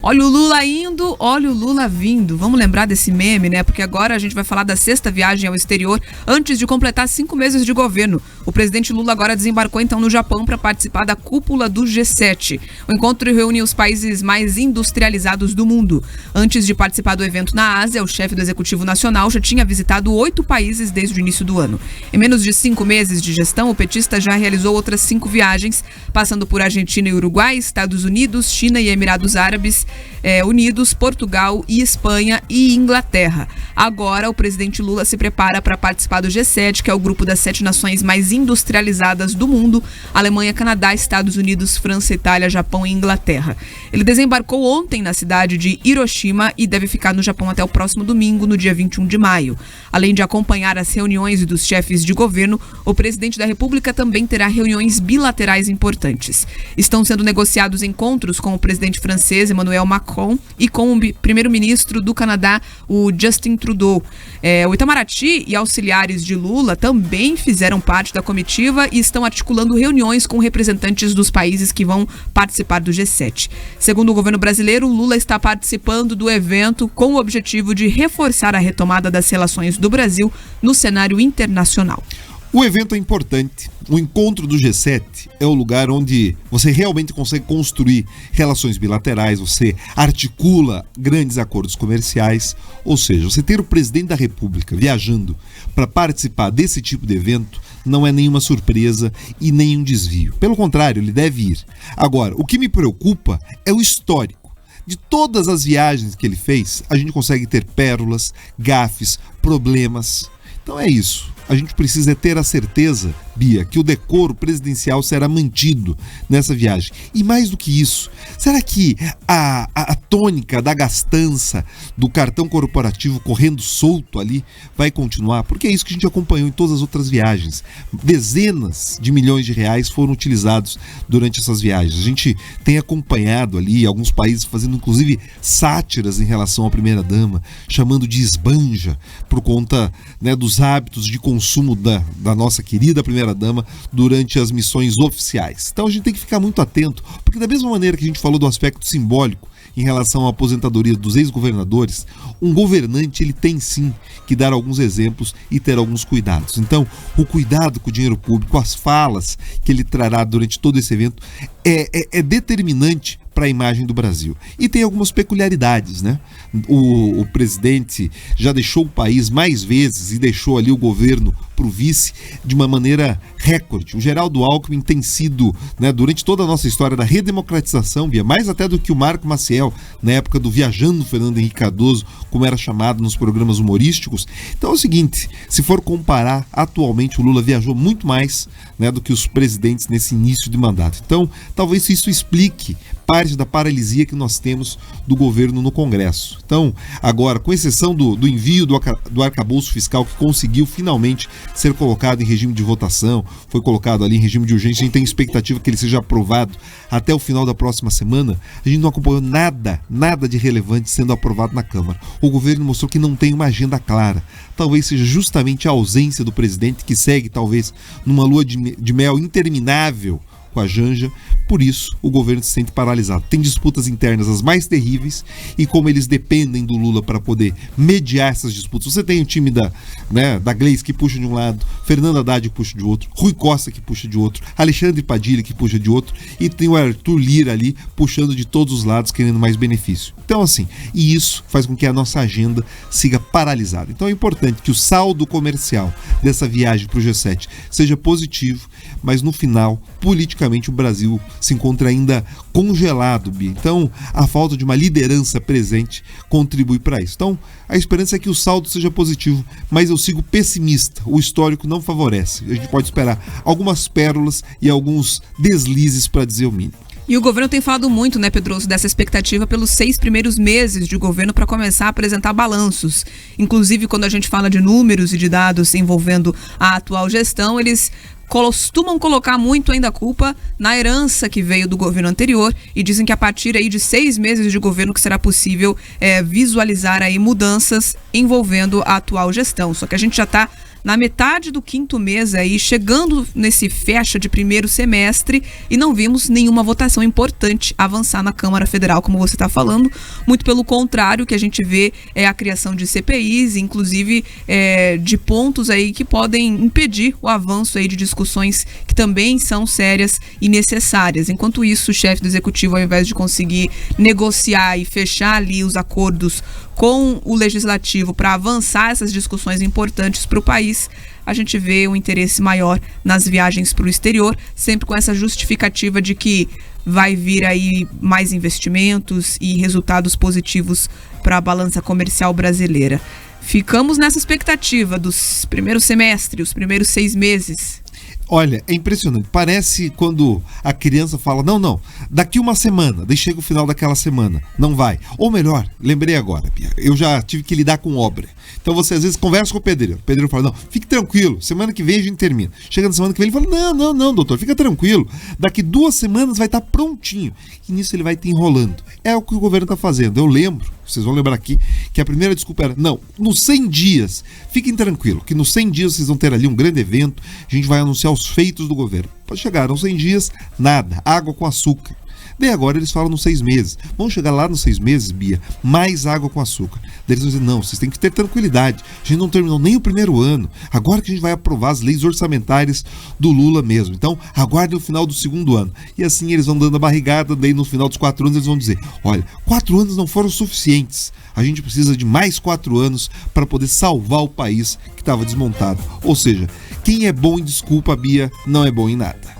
Olha o Lula indo, olha o Lula vindo. Vamos lembrar desse meme, né? Porque agora a gente vai falar da 6ª viagem ao exterior antes de completar 5 meses de governo. O presidente Lula agora desembarcou então no Japão para participar da cúpula do G7. O encontro reúne os países mais industrializados do mundo. Antes de participar do evento na Ásia, o chefe do Executivo Nacional já tinha visitado 8 países desde o início do ano. Em menos de 5 meses de gestão, o petista já realizou outras 5 viagens, passando por Argentina e Uruguai, Estados Unidos, China e Emirados Árabes Unidos, Portugal e Espanha e Inglaterra. Agora, o presidente Lula se prepara para participar do G7, que é o grupo das 7 nações mais industrializadas do mundo: Alemanha, Canadá, Estados Unidos, França, Itália, Japão e Inglaterra. Ele desembarcou ontem na cidade de Hiroshima e deve ficar no Japão até o próximo domingo, no dia 21 de maio. Além de acompanhar as reuniões dos chefes de governo, o presidente da República também terá reuniões bilaterais importantes. Estão sendo negociados encontros com o presidente francês Emmanuel Macron e com o primeiro-ministro do Canadá, o Justin Trudeau. O Itamaraty e auxiliares de Lula também fizeram parte da comitiva e estão articulando reuniões com representantes dos países que vão participar do G7. Segundo o governo brasileiro, Lula está participando do evento com o objetivo de reforçar a retomada das relações do Brasil no cenário internacional. O evento é importante. O encontro do G7 é o lugar onde você realmente consegue construir relações bilaterais, você articula grandes acordos comerciais, ou seja, você ter o presidente da República viajando para participar desse tipo de evento não é nenhuma surpresa e nenhum desvio. Pelo contrário, ele deve ir. Agora, o que me preocupa é o histórico. De todas as viagens que ele fez, a gente consegue ter pérolas, gafes, problemas. Então é isso. A gente precisa ter a certeza, Bia, que o decoro presidencial será mantido nessa viagem. E mais do que isso, será que a tônica da gastança do cartão corporativo correndo solto ali vai continuar? Porque é isso que a gente acompanhou em todas as outras viagens. Dezenas de milhões de reais foram utilizados durante essas viagens. A gente tem acompanhado ali alguns países fazendo inclusive sátiras em relação à primeira-dama, chamando de esbanja por conta, né, dos hábitos de consumo da nossa querida primeira-dama durante as missões oficiais. Então a gente tem que ficar muito atento, porque da mesma maneira que a gente falou do aspecto simbólico em relação à aposentadoria dos ex-governadores, um governante ele tem sim que dar alguns exemplos e ter alguns cuidados. Então, o cuidado com o dinheiro público, as falas que ele trará durante todo esse evento é determinante para a imagem do Brasil. E tem algumas peculiaridades, né? O presidente já deixou o país mais vezes e deixou ali o governo para o vice de uma maneira recorde. O Geraldo Alckmin tem sido, né, durante toda a nossa história da redemocratização, Bia, mais até do que o Marco Maciel, na época do Viajando Fernando Henrique Cardoso, como era chamado nos programas humorísticos. Então é o seguinte, se for comparar, atualmente o Lula viajou muito mais, né, do que os presidentes nesse início de mandato. Então, talvez isso explique parte da paralisia que nós temos do governo no Congresso. Então, agora, com exceção do envio do arcabouço fiscal, que conseguiu finalmente ser colocado em regime de votação, foi colocado ali em regime de urgência, a gente tem expectativa que ele seja aprovado até o final da próxima semana, a gente não acompanhou nada de relevante sendo aprovado na Câmara. O governo mostrou que não tem uma agenda clara. Talvez seja justamente a ausência do presidente, que segue talvez numa lua de mel interminável com a Janja. Por isso o governo se sente paralisado. Tem disputas internas as mais terríveis e como eles dependem do Lula para poder mediar essas disputas. Você tem o time da Gleice que puxa de um lado, Fernando Haddad que puxa de outro, Rui Costa que puxa de outro, Alexandre Padilha que puxa de outro e tem o Arthur Lira ali puxando de todos os lados, querendo mais benefício. Então assim, e isso faz com que a nossa agenda siga paralisada. Então é importante que o saldo comercial dessa viagem para o G7 seja positivo, mas no final, politicamente, o Brasil se encontra ainda congelado, Bia. Então, a falta de uma liderança presente contribui para isso. Então, a esperança é que o saldo seja positivo, mas eu sigo pessimista. O histórico não favorece. A gente pode esperar algumas pérolas e alguns deslizes, para dizer o mínimo. E o governo tem falado muito, né, Pedroso, dessa expectativa pelos 6 primeiros meses de governo para começar a apresentar balanços. Inclusive, quando a gente fala de números e de dados envolvendo a atual gestão, eles costumam colocar muito ainda a culpa na herança que veio do governo anterior e dizem que a partir aí de 6 meses de governo que será possível visualizar aí mudanças envolvendo a atual gestão. Só que a gente já está na metade do 5º mês aí, chegando nesse fecha de primeiro semestre, e não vimos nenhuma votação importante avançar na Câmara Federal, como você está falando. Muito pelo contrário, o que a gente vê é a criação de CPIs, inclusive de pontos aí que podem impedir o avanço aí de discussões que também são sérias e necessárias. Enquanto isso, o chefe do Executivo, ao invés de conseguir negociar e fechar ali os acordos com o Legislativo para avançar essas discussões importantes para o país, a gente vê um interesse maior nas viagens para o exterior, sempre com essa justificativa de que vai vir aí mais investimentos e resultados positivos para a balança comercial brasileira. Ficamos nessa expectativa dos primeiros semestres, os primeiros 6 meses. Olha, é impressionante. Parece quando a criança fala, não, daqui uma semana, daí chega o final daquela semana, não vai. Ou melhor, lembrei agora, Bia, eu já tive que lidar com obra. Então você às vezes conversa com o pedreiro fala, não, fique tranquilo, semana que vem a gente termina. Chega na semana que vem ele fala, não, doutor, fica tranquilo, daqui 2 semanas vai estar prontinho. E nisso ele vai te enrolando. É o que o governo está fazendo. Eu lembro, vocês vão lembrar aqui, que a primeira desculpa era, não, nos 100 dias, fiquem tranquilos, que nos 100 dias vocês vão ter ali um grande evento, a gente vai anunciar os feitos do governo. Chegaram 100 dias, nada, água com açúcar. Daí agora eles falam nos 6 meses. Vamos chegar lá nos 6 meses, Bia, mais água com açúcar. Daí eles vão dizer, não, vocês têm que ter tranquilidade. A gente não terminou nem o primeiro ano. Agora que a gente vai aprovar as leis orçamentárias do Lula mesmo. Então, aguardem o final do 2º ano. E assim eles vão dando a barrigada, daí no final dos 4 anos eles vão dizer, olha, 4 anos não foram suficientes. A gente precisa de mais 4 anos para poder salvar o país que estava desmontado. Ou seja, quem é bom em desculpa, Bia, não é bom em nada.